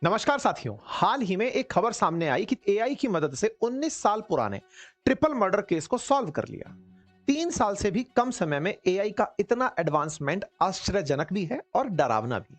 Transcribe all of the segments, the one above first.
नमस्कार साथियों। हाल ही में एक खबर सामने आई कि एआई की मदद से 19 साल पुराने ट्रिपल मर्डर केस को सॉल्व कर लिया। 3 साल से भी कम समय में एआई का इतना एडवांसमेंट आश्चर्यजनक भी है और डरावना भी।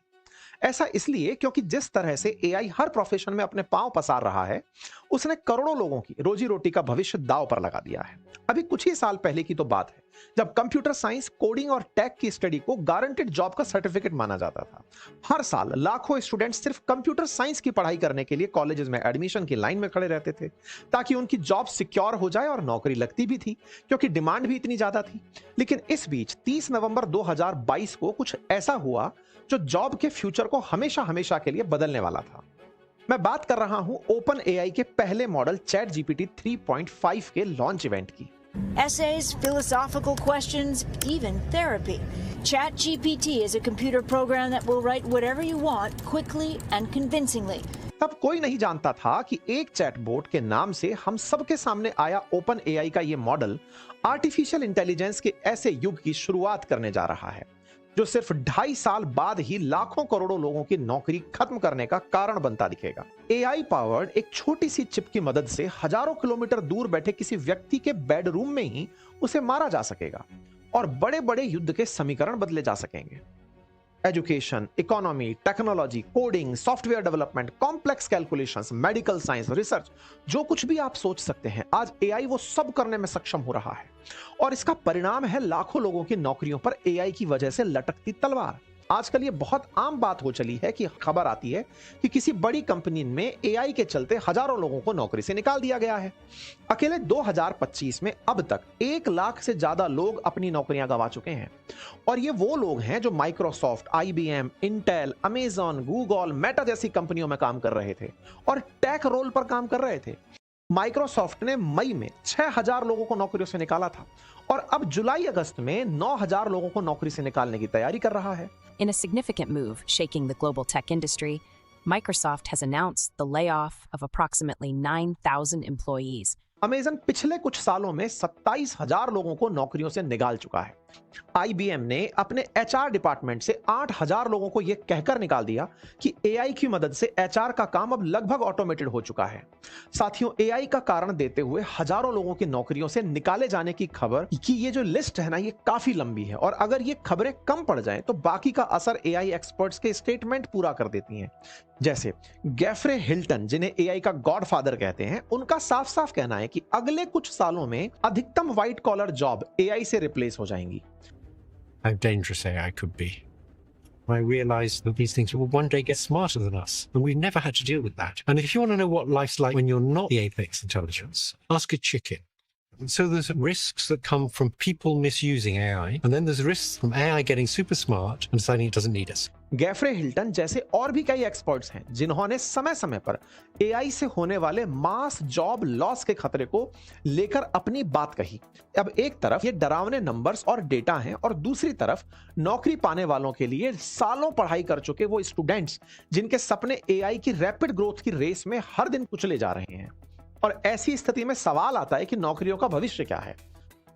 ऐसा इसलिए क्योंकि जिस तरह से एआई हर प्रोफेशन में अपने पांव पसार रहा है, उसने करोड़ों लोगों की रोजी रोटी का भविष्य दांव पर लगा दिया है। अभी कुछ ही साल पहले की तो बात है जब कंप्यूटर साइंस, कोडिंग और टेक की स्टडी को गारंटेड जॉब का सर्टिफिकेट माना जाता था। हर साल लाखों स्टूडेंट्स सिर्फ कंप्यूटर साइंस की पढ़ाई करने के लिए कॉलेजेस में एडमिशन की लाइन में खड़े रहते थे, ताकि उनकी जॉब सिक्योर हो जाए, और नौकरी लगती भी थी क्योंकि डिमांड भी इतनी ज्यादा थी। लेकिन इस बीच 30 नवंबर 2022 को कुछ ऐसा हुआ जो जॉब के फ्यूचर को हमेशा हमेशा के लिए बदलने वाला था। मैं बात कर रहा हूं ओपन एआई के पहले मॉडल चैट जीपीटी 3.5 के लॉन्च इवेंट की। Essays, philosophical questions, even therapy. ChatGPT is a computer program that will write whatever you want quickly and convincingly. तब कोई नहीं जानता था कि एक चैटबॉट के नाम से हम सबके सामने आया ओपन एआई का ये मॉडल आर्टिफिशियल इंटेलिजेंस के ऐसे युग की शुरुआत करने जा रहा है जो सिर्फ 2.5 साल बाद ही लाखों करोड़ों लोगों की नौकरी खत्म करने का कारण बनता दिखेगा। एआई पावर्ड एक छोटी सी चिप की मदद से हजारों किलोमीटर दूर बैठे किसी व्यक्ति के बेडरूम में ही उसे मारा जा सकेगा और बड़े बड़े युद्ध के समीकरण बदले जा सकेंगे। Education, economy, technology, coding, software development, complex calculations, medical science, research, जो कुछ भी आप सोच सकते हैं, आज एआई वो सब करने में सक्षम हो रहा है। और इसका परिणाम है लाखों लोगों की नौकरियों पर एआई की वजह से लटकती तलवार। आजकल ये बहुत आम बात हो चली है कि खबर आती है कि किसी बड़ी कंपनी में एआई के चलते हजारों लोगों को नौकरी से निकाल दिया गया है। अकेले 2025 में अब तक 1 लाख से ज्यादा लोग अपनी नौकरियां गंवा चुके हैं। और ये वो लोग हैं जो Microsoft, IBM, Intel, Amazon, Google, Meta जैसी कंपनियों में काम कर रहे थे और टेक रोल पर काम कर रहे थे। माइक्रोसॉफ्ट ने मई में 6000 लोगों को नौकरियों से निकाला था और अब जुलाई अगस्त में 9000 लोगों को नौकरी से निकालने की तैयारी कर रहा है। In a significant move shaking the global tech industry, Microsoft has announced the layoff of approximately 9,000 employees. Amazon पिछले कुछ सालों में 27,000 लोगों को नौकरियों से निकाल चुका है। आईबीएम ने अपने एचआर डिपार्टमेंट से 8,000 लोगों को यह कहकर निकाल दिया कि एआई की मदद से एचआर का काम अब लगभग ऑटोमेटेड हो चुका है। साथियों, एआई का कारण देते हुए हजारों लोगों की नौकरियों से निकाले जाने की खबर की ये जो लिस्ट है ना, ये काफी लंबी है और अगर ये खबरें कम पड़ जाएं तो बाकी का असर एआई एक्सपर्ट्स के स्टेटमेंट पूरा कर देती हैं। जैसे गेफ्रे हिल्टन, जिन्हें एआई का गॉडफादर कहते हैं, उनका साफ साफ कहना है कि अगले कुछ सालों में अधिकतम व्हाइट कॉलर जॉब एआई से रिप्लेस हो जाएंगी। How dangerous AI could be. I realized that these things will one day get smarter than us, and we've never had to deal with that. And if you want to know what life's like when you're not the apex intelligence, ask a chicken. And so there's risks that come from people misusing AI, and then there's risks from AI getting super smart and deciding it doesn't need us. Geoffrey Hinton जैसे और भी कई experts हैं जिन्होंने समय समय पर AI से होने वाले मास जॉब लॉस के खतरे को लेकर अपनी बात कही। अब एक तरफ ये डरावने नंबर्स और डेटा हैं और दूसरी तरफ नौकरी पाने वालों के लिए सालों पढ़ाई कर चुके वो स्टूडेंट्स जिनके सपने एआई की रैपिड ग्रोथ की रेस में हर दिन कुचले जा रहे हैं। और ऐसी स्थिति में सवाल आता है कि नौकरियों का भविष्य क्या है।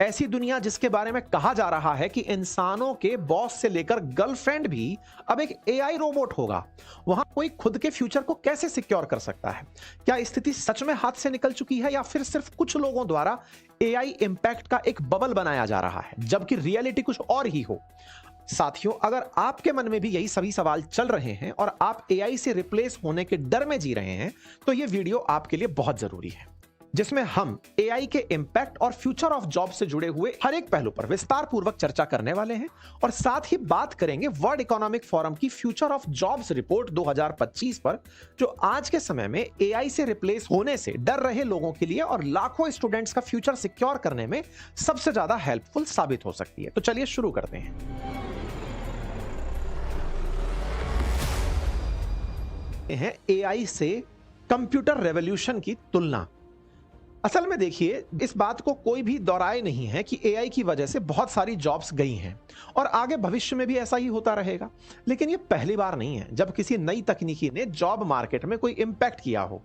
ऐसी दुनिया जिसके बारे में कहा जा रहा है कि इंसानों के बॉस से लेकर गर्लफ्रेंड भी अब एक एआई रोबोट होगा, वहां कोई खुद के फ्यूचर को कैसे सिक्योर कर सकता है? क्या स्थिति सच में हाथ से निकल चुकी है या फिर सिर्फ कुछ लोगों द्वारा एआई इंपैक्ट का एक बबल बनाया जा रहा है, जबकि रियलिटी कुछ और ही हो? साथियों, अगर आपके मन में भी यही सभी सवाल चल रहे हैं और आप एआई से रिप्लेस होने के डर में जी रहे हैं, तो यह वीडियो आपके लिए बहुत जरूरी है, जिसमें हम एआई के इंपैक्ट और फ्यूचर ऑफ जॉब से जुड़े हुए हर एक पहलू पर विस्तार पूर्वक चर्चा करने वाले हैं और साथ ही बात करेंगे वर्ल्ड इकोनॉमिक फोरम की फ्यूचर ऑफ जॉब्स रिपोर्ट 2025 पर, जो आज के समय में एआई से रिप्लेस होने से डर रहे लोगों के लिए और लाखों स्टूडेंट्स का फ्यूचर सिक्योर करने में सबसे ज्यादा हेल्पफुल साबित हो सकती है। तो चलिए शुरू करते हैं। एआई से कंप्यूटर रेवोल्यूशन की तुलना। असल में देखिए, इस बात को कोई भी दोहराए नहीं है कि एआई की वजह से बहुत सारी जॉब्स गई हैं और आगे भविष्य में भी ऐसा ही होता रहेगा। लेकिन ये पहली बार नहीं है जब किसी नई तकनीकी ने जॉब मार्केट में कोई इंपैक्ट किया हो।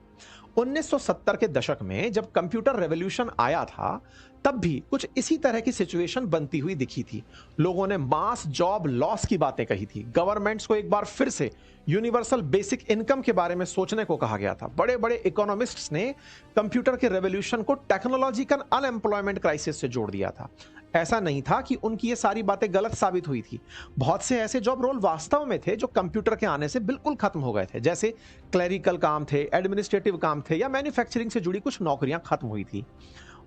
1970 के दशक में जब कंप्यूटर रेवोल्यूशन आया था, तब भी कुछ इसी तरह की सिचुएशन बनती हुई दिखी थी। लोगों ने मास जॉब लॉस की बातें कही थी। गवर्नमेंट्स को एक बार फिर से यूनिवर्सल बेसिक इनकम के बारे में सोचने को कहा गया था। बड़े बड़े इकोनॉमिस्ट्स ने कंप्यूटर के रेवोल्यूशन को टेक्नोलॉजिकल अनएम्प्लॉयमेंट क्राइसिस से जोड़ दिया था। ऐसा नहीं था कि उनकी ये सारी बातें गलत साबित हुई थी। बहुत से ऐसे जॉब रोल वास्तव में थे जो कंप्यूटर के आने से बिल्कुल खत्म हो गए थे, जैसे क्लरिकल काम थे, एडमिनिस्ट्रेटिव काम थे, या मैन्युफैक्चरिंग से जुड़ी कुछ नौकरियां खत्म हुई थी।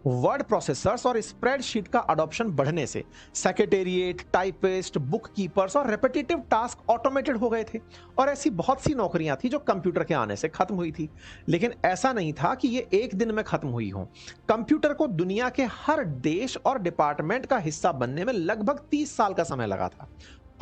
वर्ड प्रोसेसर्स और स्प्रेडशीट का अडॉप्शन बढ़ने से सेक्रेटेरिएट, टाइपिस्ट, बुक कीपर्स और रेपिटेटिव टास्क ऑटोमेटेड हो गए थे, और ऐसी बहुत सी नौकरियां थी जो कंप्यूटर के आने से खत्म हुई थी। लेकिन ऐसा नहीं था कि ये एक दिन में खत्म हुई हो। कंप्यूटर को दुनिया के हर देश और डिपार्टमेंट का हिस्सा बनने में लगभग 30 साल का समय लगा था।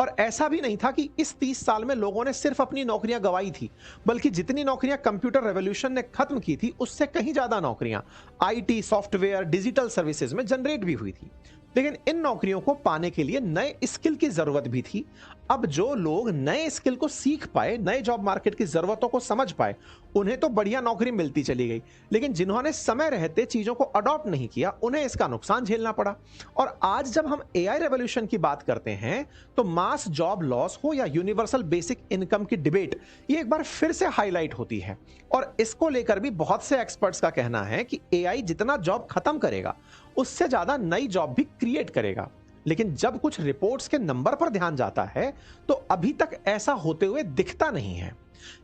और ऐसा भी नहीं था कि इस 30 साल में लोगों ने सिर्फ अपनी नौकरियां गंवाई थी, बल्कि जितनी नौकरियां कंप्यूटर रेवोल्यूशन ने खत्म की थी, उससे कहीं ज्यादा नौकरियां आईटी, सॉफ्टवेयर, डिजिटल सर्विसेज में जनरेट भी हुई थी। लेकिन इन नौकरियों को पाने के लिए नए स्किल की जरूरत भी थी। अब जो लोग नए स्किल को सीख पाए, नए जॉब मार्केट की जरूरतों को समझ पाए, उन्हें तो बढ़िया नौकरी मिलती चली गई। लेकिन जिन्होंने समय रहते चीजों को अडॉप्ट नहीं किया, उन्हें इसका नुकसान झेलना पड़ा। और आज जब हम एआई रेवोल्यूशन की बात करते हैं, तो मास जॉब लॉस हो या यूनिवर्सल बेसिक इनकम की डिबेट, ये एक बार फिर से हाईलाइट होती है। और इसको लेकर भी बहुत से एक्सपर्ट्स का कहना है कि एआई जितना जॉब खत्म करेगा, उससे ज्यादा नई जॉब भी क्रिएट करेगा। लेकिन जब कुछ रिपोर्ट्स के नंबर पर ध्यान जाता है, तो अभी तक ऐसा होते हुए दिखता नहीं है।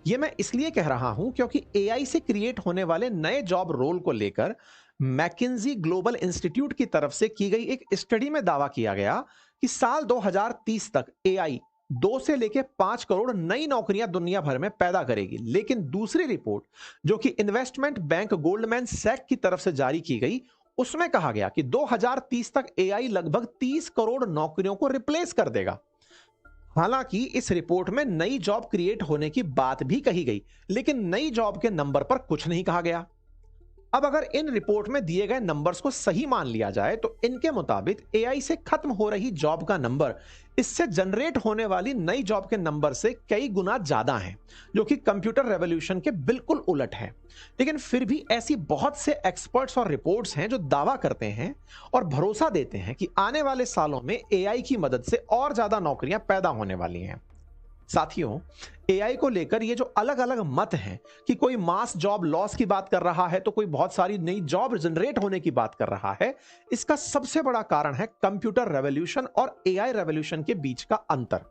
यह मैं इसलिए कह रहा हूं क्योंकि एआई से क्रिएट होने वाले नए जॉब रोल को लेकर मैकिन्जी ग्लोबल इंस्टीट्यूट की तरफ से की गई एक स्टडी में दावा किया गया कि साल 2030 तक एआई 2 से लेकर 5 करोड़ नई नौकरियां दुनिया भर में पैदा करेगी। लेकिन दूसरी रिपोर्ट, जो कि इन्वेस्टमेंट बैंक गोल्डमैन सैक की तरफ से जारी की गई, उसमें कहा गया कि 2030 तक एआई लगभग 30 करोड़ नौकरियों को रिप्लेस कर देगा। हालांकि इस रिपोर्ट में नई जॉब क्रिएट होने की बात भी कही गई, लेकिन नई जॉब के नंबर पर कुछ नहीं कहा गया। अब अगर इन रिपोर्ट में दिए गए नंबर्स को सही मान लिया जाए, तो इनके मुताबिक एआई से खत्म हो रही जॉब का नंबर इससे जनरेट होने वाली नई जॉब के नंबर से कई गुना ज्यादा है, जो कि कंप्यूटर रेवोल्यूशन के बिल्कुल उलट है। लेकिन फिर भी ऐसी बहुत से एक्सपर्ट्स और रिपोर्ट्स हैं जो दावा करते हैं और भरोसा देते हैं कि आने वाले सालों में एआई की मदद से और ज्यादा नौकरियां पैदा होने वाली हैं। साथियों, एआई को लेकर ये जो अलग अलग मत हैं कि कोई मास जॉब लॉस की बात कर रहा है, तो कोई बहुत सारी नई जॉब जनरेट होने की बात कर रहा है, इसका सबसे बड़ा कारण है कंप्यूटर रेवोल्यूशन और एआई रेवोल्यूशन के बीच का अंतर।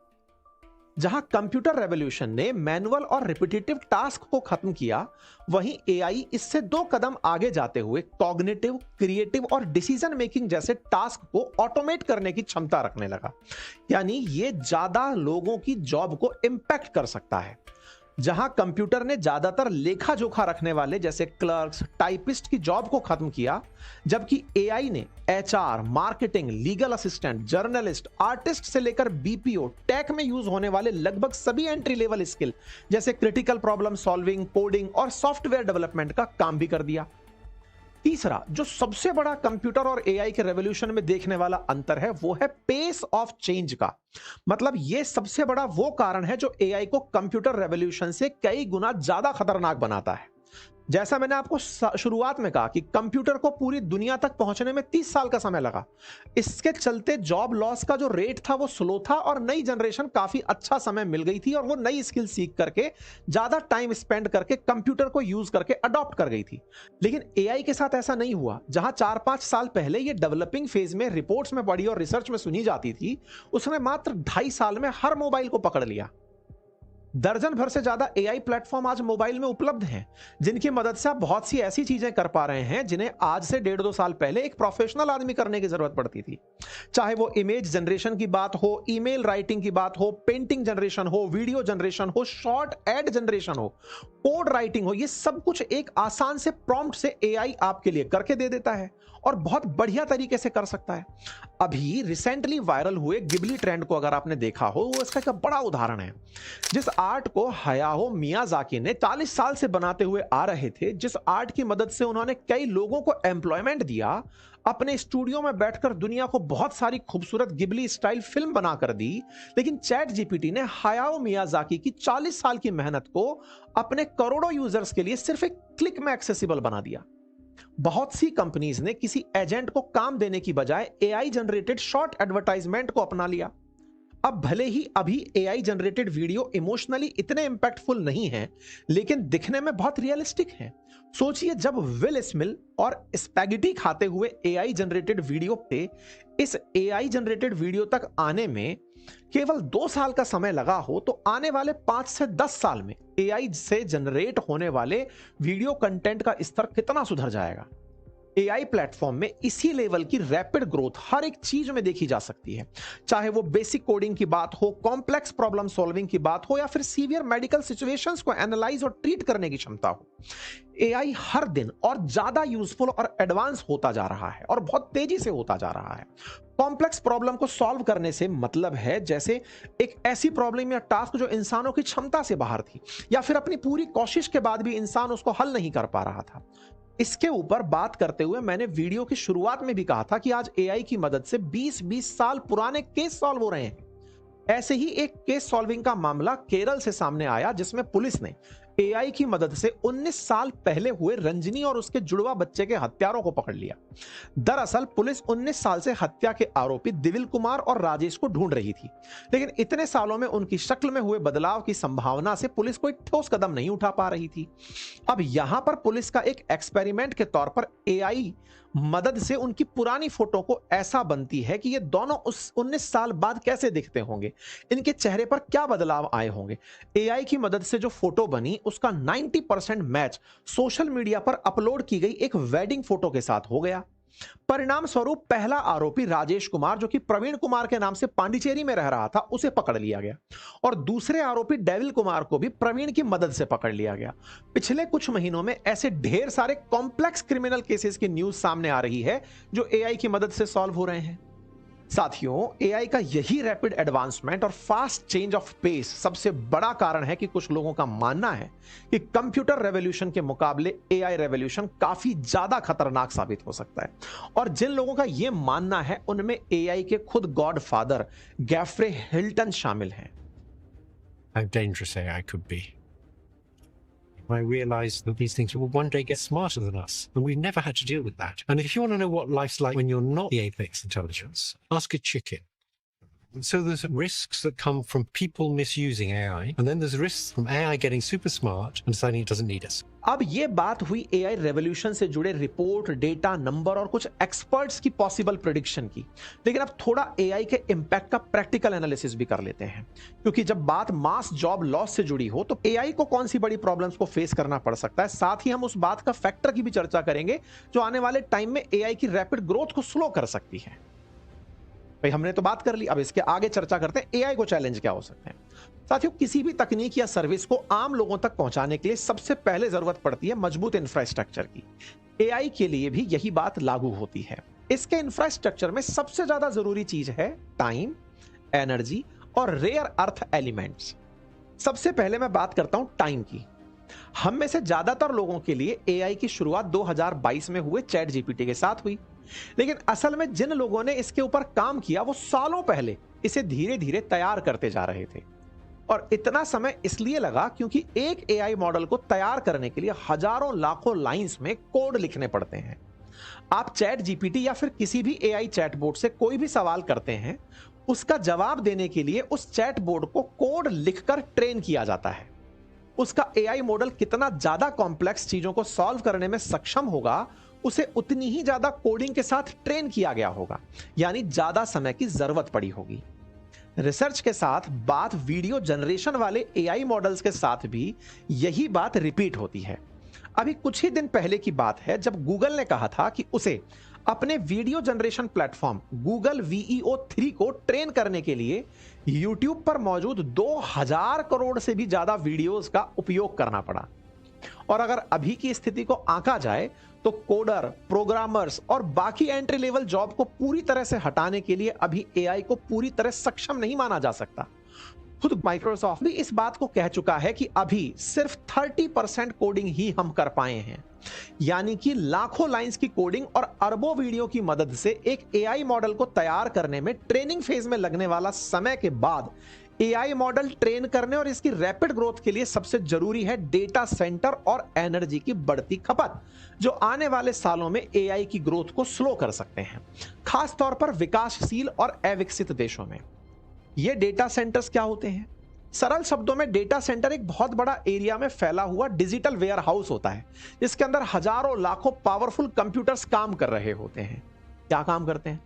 जहां कंप्यूटर रेवोल्यूशन ने मैनुअल और रिपीटेटिव टास्क को खत्म किया, वहीं एआई इससे 2 कदम आगे जाते हुए कॉग्निटिव, क्रिएटिव और डिसीजन मेकिंग जैसे टास्क को ऑटोमेट करने की क्षमता रखने लगा। यानी ये ज्यादा लोगों की जॉब को इंपैक्ट कर सकता है। जहां कंप्यूटर ने ज्यादातर लेखा जोखा रखने वाले जैसे क्लर्क्स, टाइपिस्ट की जॉब को खत्म किया, जबकि एआई ने HR, marketing, legal assistant, journalist, artist से लेकर बीपीओ, टेक में यूज होने वाले लगभग सभी एंट्री लेवल स्किल जैसे क्रिटिकल प्रॉब्लम सॉल्विंग, कोडिंग और सॉफ्टवेयर डेवलपमेंट का काम भी कर दिया। तीसरा, जो सबसे बड़ा कंप्यूटर और एआई के रेवोल्यूशन में देखने वाला अंतर है, वो है पेस ऑफ चेंज का। मतलब ये सबसे बड़ा वो कारण है जो एआई को कंप्यूटर रेवोल्यूशन से कई गुना ज्यादा खतरनाक बनाता है। जैसा मैंने आपको शुरुआत में कहा कि कंप्यूटर को पूरी दुनिया तक पहुंचने में 30 साल का समय लगा। इसके चलते जॉब लॉस का जो रेट था वो स्लो था, और नई जनरेशन काफी अच्छा समय मिल गई थी, और वो नई स्किल सीख करके ज्यादा टाइम स्पेंड करके कंप्यूटर को यूज करके अडॉप्ट कर गई थी। लेकिन एआई के साथ ऐसा नहीं हुआ। जहां 4-5 साल पहले ये डेवलपिंग फेज में रिपोर्ट्स में पढ़ी और रिसर्च में सुनी जाती थी, उसने मात्र 2.5 साल में हर मोबाइल को पकड़ लिया। दर्जन भर से ज्यादा एआई प्लेटफॉर्म आज मोबाइल में उपलब्ध हैं, जिनकी मदद से आप बहुत सी ऐसी चीजें कर पा रहे हैं जिन्हें आज से 1.5-2 साल पहले एक प्रोफेशनल आदमी करने की जरूरत पड़ती थी। चाहे वो इमेज जनरेशन की बात हो, ईमेल राइटिंग की बात हो, पेंटिंग जनरेशन हो, वीडियो जनरेशन हो, शॉर्ट एड जनरेशन हो, कोड राइटिंग हो, ये सब कुछ एक आसान से प्रॉम्प्ट से एआई आपके लिए करके दे देता है, और बहुत बढ़िया तरीके से कर सकता है। अभी रिसेंटली वायरल हुए गिबली ट्रेंड को अगर आपने देखा हो, वो इसका एक बड़ा उदाहरण है। जिस आर्ट को हयाओ मियाजाकी ने 40 साल से बनाते हुए आ रहे थे, जिस आर्ट की मदद से उन्होंने कई लोगों को एम्प्लॉयमेंट दिया, अपने स्टूडियो में बैठकर दुनिया को बहुत सारी खूबसूरत गिबली स्टाइल फिल्म बनाकर दी, लेकिन चैट जीपीटी ने हायाओ मियाजाकी की 40 साल की मेहनत को अपने करोड़ों यूजर्स के लिए सिर्फ एक क्लिक में एक्सेसिबल बना दिया। बहुत सी कंपनीज ने किसी एजेंट को काम देने की बजाय एआई जनरेटेड शॉर्ट एडवर्टाइजमेंट को अपना लिया। अब भले ही अभी एआई जनरेटेड वीडियो इमोशनली इतने इंपैक्टफुल नहीं हैं, लेकिन दिखने में बहुत रियलिस्टिक हैं। सोचिए, जब विल स्मिथ और स्पैगेटी खाते हुए एआई जनरेटेड वीडियो पे इस एआई जनरेटेड वीडियो तक आने में केवल 2 साल का समय लगा हो, तो आने वाले 5 से 10 साल में एआई से जनरेट होने वाले वीडियो कंटेंट का स्तर कितना सुधर जाएगा। एआई प्लेटफॉर्म में इसी लेवल की रैपिड ग्रोथ हर एक चीज में देखी जा सकती है, चाहे वो बेसिक कोडिंग की बात हो, कॉम्प्लेक्स प्रॉब्लम सॉल्विंग की बात हो, या फिर सीवियर मेडिकल सिचुएशंस को एनालाइज और ट्रीट करने की क्षमता हो। एआई हर दिन और ज्यादा यूजफुल और एडवांस होता जा रहा है और बहुत तेजी से होता जा रहा है। कॉम्प्लेक्स प्रॉब्लम को सॉल्व करने से मतलब है जैसे एक ऐसी प्रॉब्लम या टास्क जो इंसानों की क्षमता से बाहर थी, या फिर अपनी पूरी कोशिश के बाद भी इंसान उसको हल नहीं कर पा रहा था। इसके ऊपर बात करते हुए मैंने वीडियो की शुरुआत में भी कहा था कि आज एआई की मदद से 20-20 साल पुराने केस सॉल्व हो रहे हैं। ऐसे ही एक केस सॉल्विंग का मामला केरल से सामने आया, जिसमें पुलिस ने एआई की मदद से 19 साल पहले हुए रंजनी और उसके जुड़वा बच्चे के हत्यारों को पकड़ लिया। दरअसल पुलिस 19 साल से हत्या के आरोपी दिविल कुमार और राजेश को ढूंढ रही थी, लेकिन इतने सालों में उनकी शक्ल में हुए बदलाव की संभावना से पुलिस कोई ठोस कदम नहीं उठा पा रही थी। अब यहां पर पुलिस का एक एक्सपेरिमेंट के तौर पर एआई मदद से उनकी पुरानी फोटो को ऐसा बनती है कि ये दोनों उस 19 साल बाद कैसे दिखते होंगे, इनके चेहरे पर क्या बदलाव आए होंगे। एआई की मदद से जो फोटो बनी उसका 90% मैच सोशल मीडिया पर अपलोड की गई एक वेडिंग फोटो के साथ हो गया। परिणाम स्वरूप पहला आरोपी राजेश कुमार, जो कि प्रवीण कुमार के नाम से पांडिचेरी में रह रहा था, उसे पकड़ लिया गया और दूसरे आरोपी डेविल कुमार को भी प्रवीण की मदद से पकड़ लिया गया। पिछले कुछ महीनों में ऐसे ढेर सारे कॉम्प्लेक्स क्रिमिनल केसेस की न्यूज सामने आ रही है जो एआई की मदद से सॉल्व हो रहे हैं। साथियों, एआई का यही रैपिड एडवांसमेंट और फास्ट चेंज ऑफ पेस सबसे बड़ा कारण है कि कुछ लोगों का मानना है कि कंप्यूटर रेवोल्यूशन के मुकाबले एआई रेवोल्यूशन काफी ज्यादा खतरनाक साबित हो सकता है। और जिन लोगों का यह मानना है उनमें एआई के खुद गॉडफादर गैफ्रे हिल्टन शामिल हैं। How dangerous AI could be. I realized that these things will one day get smarter than us, and we've never had to deal with that. And if you want to know what life's like when you're not the apex intelligence, ask a chicken. So there's risks that come from people misusing AI, and then there's risks from AI getting super smart and deciding it doesn't need us. अब ये बात हुई AI revolution से जुड़े report, data, number और कुछ experts की possible prediction की, लेकिन अब थोड़ा एआई के इंपैक्ट का प्रैक्टिकल एनालिसिस भी कर लेते हैं, क्योंकि जब बात मास जॉब लॉस से जुड़ी हो तो एआई को कौन सी बड़ी प्रॉब्लम्स को फेस करना पड़ सकता है। साथ ही हम उस बात का फैक्टर की भी चर्चा करेंगे जो आने वाले टाइम में एआई की रैपिड ग्रोथ को स्लो कर सकती है। भाई, हमने तो बात कर ली, अब इसके आगे चर्चा करते हैं एआई को चैलेंज क्या हो सकते हैं। साथियों, किसी भी तकनीक या सर्विस को आम लोगों तक पहुंचाने के लिए सबसे पहले जरूरत पड़ती है मजबूत इंफ्रास्ट्रक्चर की। एआई के लिए भी यही बात लागू होती है। इसके इंफ्रास्ट्रक्चर में सबसे ज्यादा जरूरी चीज है टाइम, एनर्जी और रेयर अर्थ एलिमेंट्स। सबसे पहले मैं बात करता हूं टाइम की। हम में से ज्यादातर लोगों के लिए एआई की शुरुआत 2022 में हुए चैट जीपीटी के साथ हुई, लेकिन असल में जिन लोगों ने इसके ऊपर काम किया वो सालों पहले इसे धीरे धीरे तैयार करते जा रहे थे। और इतना समय इसलिए लगा क्योंकि एक एआई मॉडल को तैयार करने के लिए हजारों लाखों लाइंस में कोड लिखने पड़ते हैं। आप चैट जीपीटी या फिर किसी भी एआई चैटबॉट से कोई भी सवाल करते हैं, उसका जवाब देने के लिए उस चैटबॉट को कोड लिखकर ट्रेन किया जाता है। उसका एआई मॉडल कितना ज्यादा कॉम्प्लेक्स चीजों को सॉल्व करने में सक्षम होगा, उसे उतनी ही ज्यादा कोडिंग के साथ ट्रेन किया गया होगा, यानी ज्यादा समय की जरूरत पड़ी होगी। रिसर्च के साथ बात वीडियो जनरेशन वाले एआई मॉडल्स के साथ भी यही बात रिपीट होती है। अभी कुछ ही दिन पहले की बात है जब गूगल ने कहा था कि उसे अपने वीडियो जनरेशन प्लेटफॉर्म गूगल वीईओ 3 को ट्रेन करने के लिए YouTube पर मौजूद 2000 करोड़ से भी ज्यादा वीडियोस का उपयोग करना पड़ा। और अगर अभी की स्थिति को आंका जाए तो कोडर, प्रोग्रामर्स और बाकी एंट्री लेवल जॉब को पूरी तरह से हटाने के लिए अभी एआई को पूरी तरह सक्षम नहीं माना जा सकता। खुद माइक्रोसॉफ्ट भी इस बात को कह चुका है कि अभी सिर्फ 30% कोडिंग ही हम कर पाए हैं, यानी कि लाखों लाइंस की कोडिंग और अरबों वीडियो की मदद से एक एआई मॉडल को तैयार करने में ट्रेनिंग फेज में लगने वाला समय के बाद एआई मॉडल ट्रेन करने और इसकी रैपिड ग्रोथ के लिए सबसे जरूरी है डेटा सेंटर और एनर्जी की बढ़ती खपत, जो आने वाले सालों में एआई की ग्रोथ को स्लो कर सकते हैं, खास तौर पर विकासशील और अविकसित देशों में। ये डेटा सेंटर्स क्या होते हैं? सरल शब्दों में डेटा सेंटर एक बहुत बड़ा एरिया में फैला हुआ डिजिटल वेयर हाउस होता है, जिसके अंदर हजारों लाखों पावरफुल कंप्यूटर्स काम कर रहे होते हैं। क्या काम करते हैं?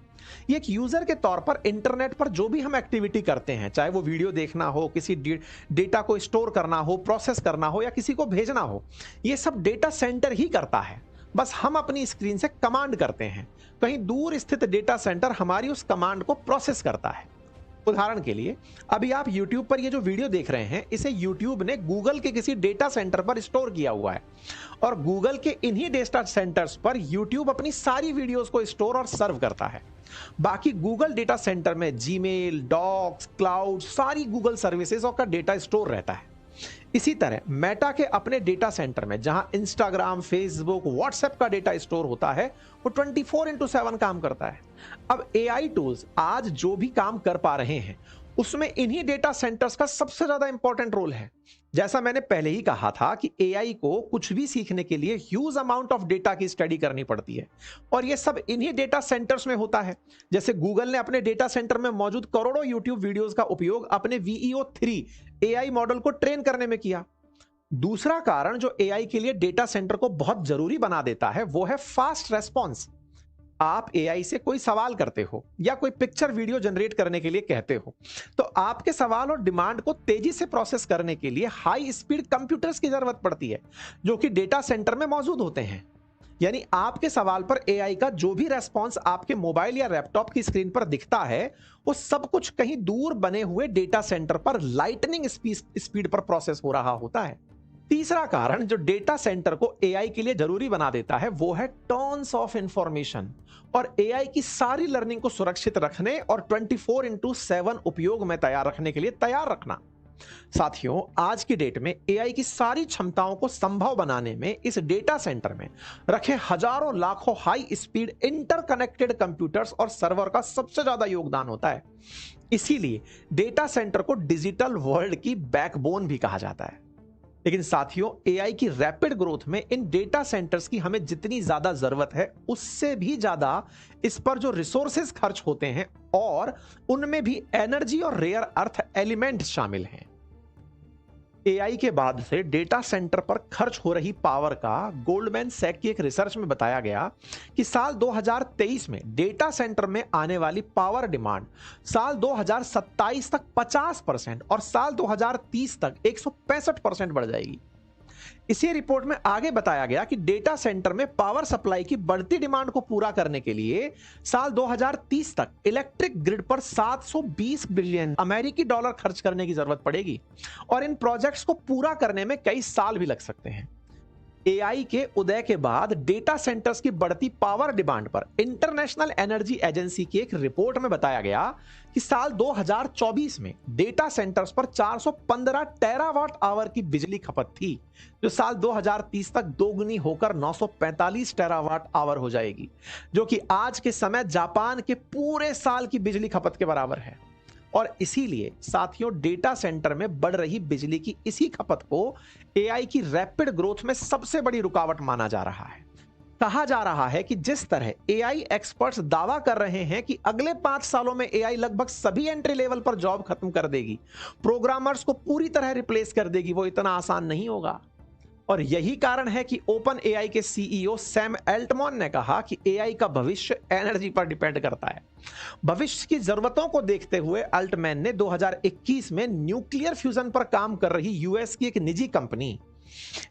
ये एक यूजर के तौर पर इंटरनेट पर जो भी हम एक्टिविटी करते हैं, चाहे वो वीडियो देखना हो, किसी डेटा को स्टोर करना हो, प्रोसेस करना हो या किसी को भेजना हो, ये सब डेटा सेंटर ही करता है। बस हम अपनी स्क्रीन से कमांड करते हैं, कहीं दूर स्थित डेटा सेंटर हमारी उस कमांड को प्रोसेस करता है। उदाहरण के लिए अभी आप YouTube पर ये जो वीडियो देख रहे हैं, इसे YouTube ने गूगल के किसी डेटा सेंटर पर स्टोर किया हुआ है और गूगल के इन्हीं डेटा सेंटर्स पर YouTube अपनी सारी वीडियोस को स्टोर और सर्व करता है। बाकी गूगल डेटा सेंटर में जीमेल, डॉक्स, क्लाउड, सारी गूगल सर्विसेज का डेटा स्टोर रहता है। इसी तरह मेटा के अपने डेटा सेंटर में जहां इंस्टाग्राम, फेसबुक, व्हाट्सएप का डेटा स्टोर होता है, वो 24/7 काम करता है। अब एआई टूल्स आज जो भी काम कर पा रहे हैं, उसमें इन्हीं डेटा सेंटर्स का सबसे ज्यादा इंपॉर्टेंट रोल है। जैसा मैंने पहले ही कहा था कि एआई को कुछ भी सीखने के लिए ह्यूज अमाउंट ऑफ डेटा की स्टडी करनी पड़ती है और ये सब इन्हीं डेटा सेंटर्स में होता है। जैसे गूगल ने अपने डेटा सेंटर में मौजूद करोड़ों यूट्यूब वीडियोस का उपयोग अपने VEO3 एआई मॉडल को ट्रेन करने में किया। दूसरा कारण जो एआई के लिए डेटा सेंटर को बहुत जरूरी बना देता है, वो है फास्ट रेस्पॉन्स। आप एआई से कोई सवाल करते हो या कोई पिक्चर वीडियो जनरेट करने के लिए कहते हो, तो आपके सवाल और डिमांड को तेजी से प्रोसेस करने के लिए हाई स्पीड कंप्यूटर्स की जरूरत पड़ती है, जो कि डेटा सेंटर में मौजूद होते हैं। यानी आपके सवाल पर एआई का जो भी रेस्पॉन्स आपके मोबाइल या लैपटॉप की स्क्रीन पर दिखता है, वो सब कुछ कहीं दूर बने हुए डेटा सेंटर पर लाइटनिंग स्पीड पर प्रोसेस हो रहा होता है। तीसरा कारण जो डेटा सेंटर को एआई के लिए जरूरी बना देता है, वो है टॉन्स ऑफ इंफॉर्मेशन और एआई की सारी लर्निंग को सुरक्षित रखने और 24/7 उपयोग में तैयार रखने के लिए तैयार रखना। साथियों, आज की डेट में एआई की सारी क्षमताओं को संभव बनाने में इस डेटा सेंटर में रखे हजारों लाखों हाई स्पीड इंटरकनेक्टेड कंप्यूटर्स और सर्वर का सबसे ज्यादा योगदान होता है। इसीलिए डेटा सेंटर को डिजिटल वर्ल्ड की बैकबोन भी कहा जाता है। लेकिन साथियों, एआई की रैपिड ग्रोथ में इन डेटा सेंटर्स की हमें जितनी ज्यादा जरूरत है, उससे भी ज्यादा इस पर जो रिसोर्सेज खर्च होते हैं और उनमें भी एनर्जी और रेयर अर्थ एलिमेंट शामिल हैं। एआई के बाद से डेटा सेंटर पर खर्च हो रही पावर का गोल्डमैन सैक की एक रिसर्च में बताया गया कि साल 2023 में डेटा सेंटर में आने वाली पावर डिमांड साल 2027 तक 50% और साल 2030 तक 165% बढ़ जाएगी। इसी रिपोर्ट में आगे बताया गया कि डेटा सेंटर में पावर सप्लाई की बढ़ती डिमांड को पूरा करने के लिए साल 2030 तक इलेक्ट्रिक ग्रिड पर 720 बिलियन अमेरिकी डॉलर खर्च करने की जरूरत पड़ेगी और इन प्रोजेक्ट्स को पूरा करने में कई साल भी लग सकते हैं। एआई के उदय के बाद डेटा सेंटर्स की बढ़ती पावर डिमांड पर इंटरनेशनल एनर्जी एजेंसी की एक रिपोर्ट में बताया गया कि साल 2024 में डेटा सेंटर्स पर 415 टेरावाट आवर की बिजली खपत थी, जो साल 2030 तक दोगुनी होकर 945 टेरावाट आवर हो जाएगी, जो कि आज के समय जापान के पूरे साल की बिजली खपत के बराबर है। और इसीलिए साथियों, डेटा सेंटर में बढ़ रही बिजली की इसी खपत को एआई की रैपिड ग्रोथ में सबसे बड़ी रुकावट माना जा रहा है। कहा जा रहा है कि जिस तरह एआई एक्सपर्ट्स दावा कर रहे हैं कि अगले 5 सालों में एआई लगभग सभी एंट्री लेवल पर जॉब खत्म कर देगी, प्रोग्रामर्स को पूरी तरह रिप्लेस कर देगी, वो इतना आसान नहीं होगा। और यही कारण है कि ओपन एआई के सीईओ सैम एल्टमॉन ने कहा कि एआई का भविष्य एनर्जी पर डिपेंड करता है। भविष्य की जरूरतों को देखते हुए अल्टमैन ने 2021 में न्यूक्लियर फ्यूजन पर काम कर रही यूएस की एक निजी कंपनी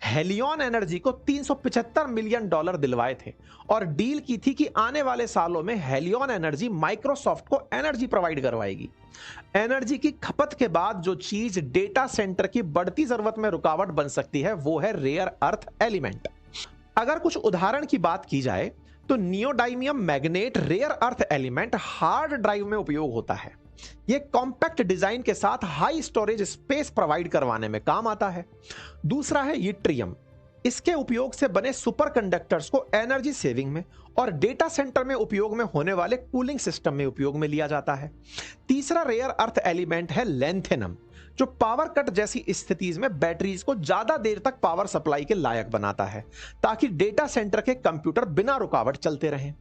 हेलियन एनर्जी को $375 मिलियन दिलवाए थे और डील की थी कि आने वाले सालों में हेलियन एनर्जी माइक्रोसॉफ्ट को एनर्जी प्रोवाइड करवाएगी। एनर्जी की खपत के बाद जो चीज डेटा सेंटर की बढ़ती जरूरत में रुकावट बन सकती है, वो है रेयर अर्थ एलिमेंट। अगर कुछ उदाहरण की बात की जाए तो neodymium magnet rare earth element hard drive में उपयोग होता है। ये कॉम्पैक्ट डिजाइन के साथ हाई स्टोरेज स्पेस प्रोवाइड करवाने में काम आता है। दूसरा है यट्रियम। इसके उपयोग से बने सुपर कंडक्टर्स को एनर्जी सेविंग में और डेटा सेंटर में उपयोग में होने वाले कूलिंग सिस्टम में उपयोग में लिया जाता है। तीसरा रेयर अर्थ एलिमेंट है लेंथेनम, जो पावर कट जैसी स्थिति में बैटरीज को ज्यादा देर तक पावर सप्लाई के लायक बनाता है, ताकि डेटा सेंटर के कंप्यूटर बिना रुकावट चलते रहें।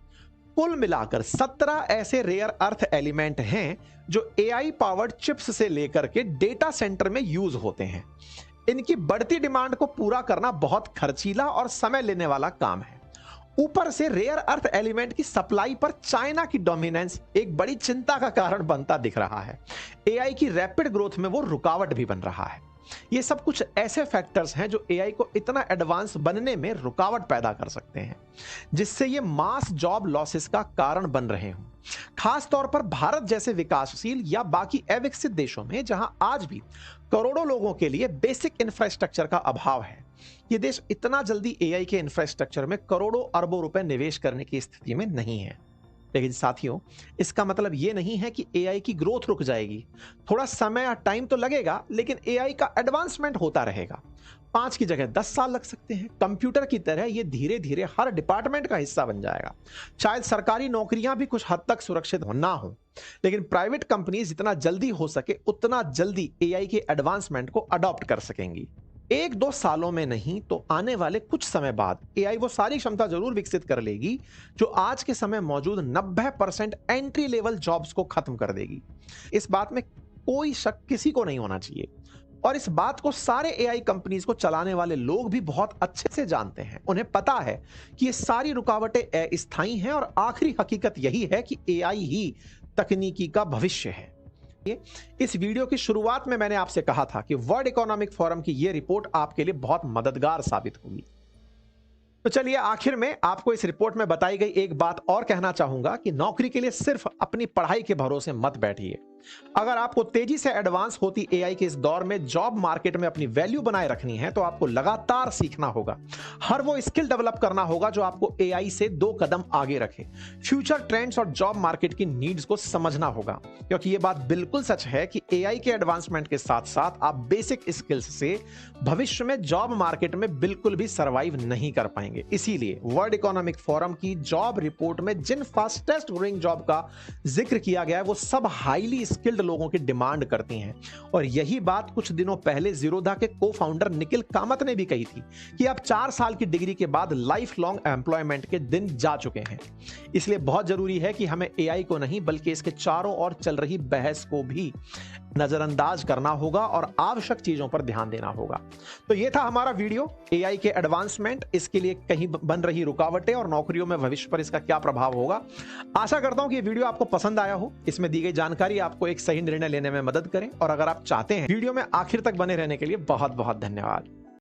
कुल मिलाकर 17 ऐसे रेयर अर्थ एलिमेंट हैं जो एआई पावर्ड चिप्स से लेकर के डेटा सेंटर में यूज होते हैं। इनकी बढ़ती डिमांड को पूरा करना बहुत खर्चीला और समय लेने वाला काम है। ऊपर से रेयर अर्थ एलिमेंट की सप्लाई पर चाइना की डोमिनेंस एक बड़ी चिंता का कारण बनता दिख रहा है। एआई की रैपिड ग्रोथ में वो रुकावट भी बन रहा है। ये सब कुछ ऐसे फैक्टर्स हैं जो एआई को इतना एडवांस बनने में रुकावट पैदा कर सकते हैं, जिससे ये मास जॉब लॉसेस का कारण बन रहे हों। खास तौर पर भारत जैसे विकासशील या बाकी अविकसित देशों में, जहां आज भी करोड़ों लोगों के लिए बेसिक इंफ्रास्ट्रक्चर का अभाव है। ये देश इतना जल्दी एआई के इंफ्रास्ट्रक्चर में करोड़ों अरबों रुपए निवेश करने की स्थिति में नहीं है। लेकिन साथियों, इसका मतलब ये नहीं है कि एआई की ग्रोथ रुक जाएगी। थोड़ा समय या टाइम तो लगेगा, लेकिन एआई का एडवांसमेंट होता रहेगा। 5 की जगह 10 साल लग सकते हैं। कंप्यूटर की तरह ये धीरे धीरे हर डिपार्टमेंट का हिस्सा बन जाएगा। शायद सरकारी नौकरियां भी कुछ हद तक सुरक्षित ना हो, लेकिन प्राइवेट कंपनीज जितना जल्दी हो सके उतना जल्दी एआई के एडवांसमेंट को अडॉप्ट कर सकेंगी। 1-2 सालों में नहीं तो आने वाले कुछ समय बाद एआई वो सारी क्षमता जरूर विकसित कर लेगी जो आज के समय मौजूद 90% एंट्री लेवल जॉब्स को खत्म कर देगी। इस बात में कोई शक किसी को नहीं होना चाहिए, और इस बात को सारे एआई कंपनीज को चलाने वाले लोग भी बहुत अच्छे से जानते हैं। उन्हें पता है कि ये सारी रुकावटें अस्थायी हैं और आखिरी हकीकत यही है कि एआई ही तकनीकी का भविष्य है। इस वीडियो की शुरुआत में मैंने आपसे कहा था कि वर्ल्ड इकोनॉमिक फोरम की यह रिपोर्ट आपके लिए बहुत मददगार साबित होगी। तो चलिए, आखिर में आपको इस रिपोर्ट में बताई गई एक बात और कहना चाहूंगा कि नौकरी के लिए सिर्फ अपनी पढ़ाई के भरोसे मत बैठिए। अगर आपको तेजी से एडवांस होती एआई के इस दौर में जॉब मार्केट में अपनी वैल्यू बनाए रखनी है, तो आपको लगातार सीखना होगा। हर वो स्किल डेवलप करना होगा जो आपको एआई से 2 कदम आगे रखे। फ्यूचर ट्रेंड्स और जॉब मार्केट की नीड्स को समझना होगा, क्योंकि ये बात बिल्कुल सच है कि एआई के एडवांसमेंट के साथ साथ आप बेसिक स्किल्स से भविष्य में जॉब मार्केट में बिल्कुल भी सर्वाइव नहीं कर पाएंगे। इसीलिए वर्ल्ड इकोनॉमिक फोरम की जॉब रिपोर्ट में जिन फास्टेस्ट ग्रोइंग जॉब का जिक्र किया गया है, वो सब हाईली स्किल्ड लोगों की डिमांड करती हैं। और यही बात कुछ दिनों पहले जीरोधा के को-फाउंडर निखिल कामत ने भी कही थी कि अब 4 साल की डिग्री के बाद लाइफ लॉन्ग एम्प्लॉयमेंट के दिन जा चुके हैं। इसलिए बहुत जरूरी है कि हमें एआई को नहीं बल्कि इसके चारों ओर चल रही बहस को भी नजरअंदाज करना होगा और आवश्यक चीजों पर ध्यान देना होगा। तो यह था हमारा वीडियो, एआई के एडवांसमेंट, इसके लिए कहीं बन रही रुकावटें और नौकरियों में भविष्य पर इसका क्या प्रभाव होगा। आशा करता हूं कि यह वीडियो आपको पसंद आया हो। इसमें दी गई जानकारी आपको एक सही निर्णय लेने में मदद करे, और अगर आप चाहते हैं वीडियो में आखिर तक बने रहने के लिए बहुत बहुत धन्यवाद।